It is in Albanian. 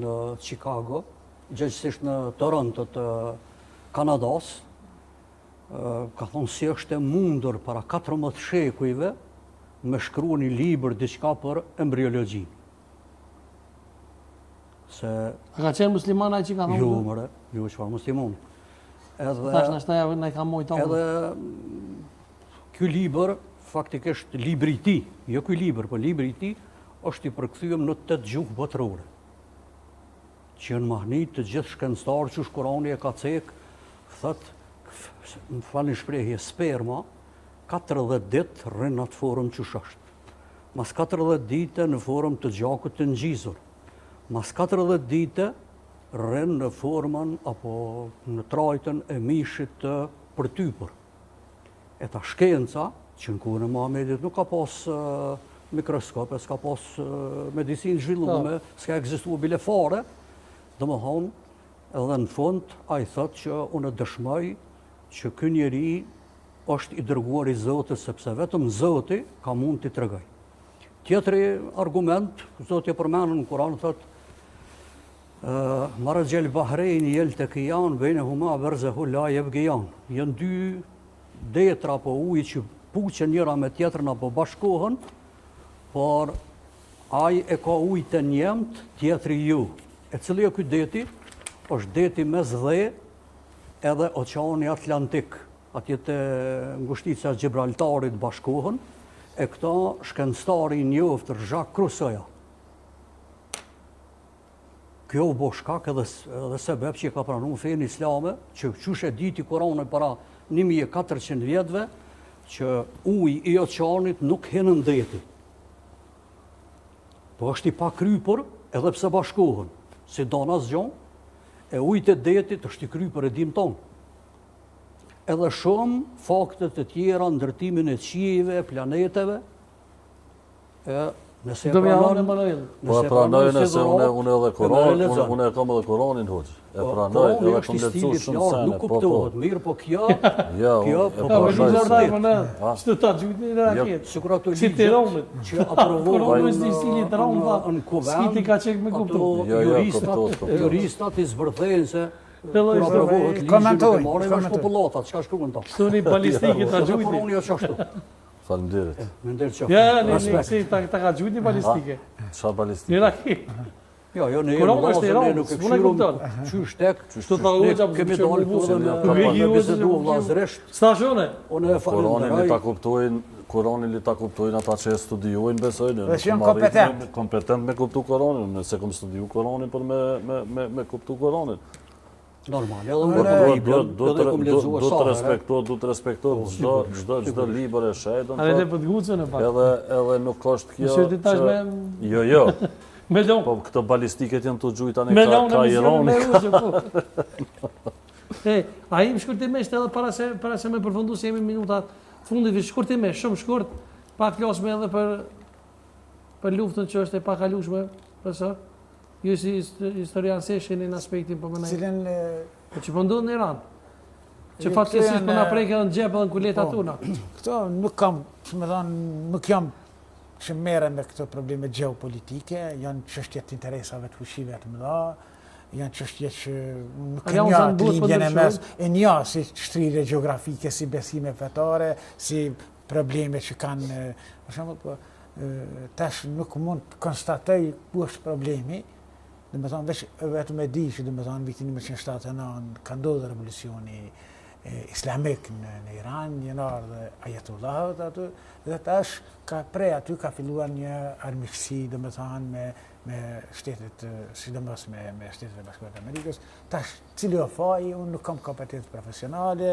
në Chicago, gjithsesi në Toronto të Kanadas, ka thonë si është e mundur para 14 shekujve me shkruar një libër diçka për embriologji. Se A ka qenë musliman ai që ka thonë? jo, mëre, jo çfarë musliman. Thash na shtaja na ka mojton. Edhe ky libër faktikisht libri i tij, jo ky libër, po libri i tij është i përkthyer në 8 gjuhë botërore. Që në mahnit të gjithë shkencëtarë që Kurani e ka cek, thot, më falni shprehje, sperma, 40 ditë rrin në atë formë që është. Mas 40 dite në formë të gjakut të ngjizur. Mas 40 dite rrin në formën apo në trajtën e mishit të përtypur. E ta shkenca, që në kohën e Muhamedit nuk ka pas mikroskop, s'ka pas medicinë zhvilluar, s'ka ekzistuar bile fare, domethënë, edhe në fund ai thotë që unë dëshmoj që ky njeri është i dërguar i Zotit, sepse vetëm Zoti ka mund t'i tregoj. Tjetri argument, Zoti e përmend në Kur'an, thotë Marajel Bahrein yaltaqiyan bainahuma barzahu la yabghiyan. Janë dy detra apo ujë që puqen njëra me tjetrën apo bashkohen, por ai e ka ujë të njëmt, tjetri ju. E cili ky deti? Është deti mes dhe edhe Oqeani Atlantik. Atje te ngushtica e Gibraltarit bashkohen, e këta shkencëtari i njoftër Jacques Cousteau. Kjo u bë shkak edhe sebeb që ka pranuar fenë islame, që qysh e diti Kurani para 1400 vjetëve, që uji i oqeanit nuk hen në deti. Po është i pakrypur edhe pse bashkohen. Si don asgjë, e ujit e detit është i krypur e dim tonë. Edhe shumë fakte të tjera, ndërtimin e qiejve, planeteve, nëse Do më javën Emanuel. Po e pranoj nëse unë edhe Kur'anin, unë e kam edhe Kur'anin hoç. E pranoj edhe kam lexuar shumë sene. Nuk kuptohet, mirë, po kjo Po Jordan Emanuel. Çto ta gjujti në raket. Sikur ato Si Tiranit. që aprovohen Kur'ani është stili Tiranit. Skiti ka çek me kuptuar. Juristat i zbërthejnë se Pelloj kur aprovohet ligji komentojnë popullatat, çka shkruan ta. Stoni balistike ta gjujti. Kur'ani është ashtu. Faleminderit. Mendoj çfarë. Ja, si ta ka gjujti balistike. Çfarë balistike? Në raket. Jo, ne Kur'ani është Tiran, nuk e s'unë e kupton. Qysh tek, Çto ta hoxha kemi dalë këtu me bisedu vllazërisht. Stasione. Unë e falenderoj. Kur'anin li ta kuptojnë ata që e studiojnë, besojnë. Dhe që janë kompetent. Kompetent me kuptu Kur'anin, nëse kam studiu Kur'anin për me kuptu Kur'anin. Normal, Do të respektohet çdo libër e shëndetën. A edhe për të gucën e pak. Edhe nuk është kjo. Nëse ti tash me Jo. melon. Po këto balistiket janë të gjujta në Melon ka Irani. Ai më shkurtimisht edhe para se me përfundu se jemi minutat fundit, shkurtimisht, shumë shkurt, pak flasim edhe për luftën që është e pakalueshme, profesor. Ju si historian se sheni në aspektin po mënaj. Cilën Që po ndodh në Iran. Që fatkeqësisht po na prek edhe në xhep edhe në kuletat tona. këto nuk kam, më thon, nuk jam që merrem me këto probleme gjeopolitike, janë çështje të interesave të fuqive të mëdha, janë çështje që nuk kanë një linjën e mes, e një si shtrirje gjeografike, si besime fetare, si probleme që kanë, për shembull, tash nuk mund të konstatoj ku është problemi. Domethënë vetëm e di që domethënë vitin 1979 ka ndodhur revolucioni islamik në Iran, janë ardhur Ayatollahut aty dhe tash prej aty ka filluar një armiqësi domethënë me shtetet, sidomos me shtetet e Bashkuara të Amerikës. Tash cili o faji, unë nuk kam kompetencë profesionale.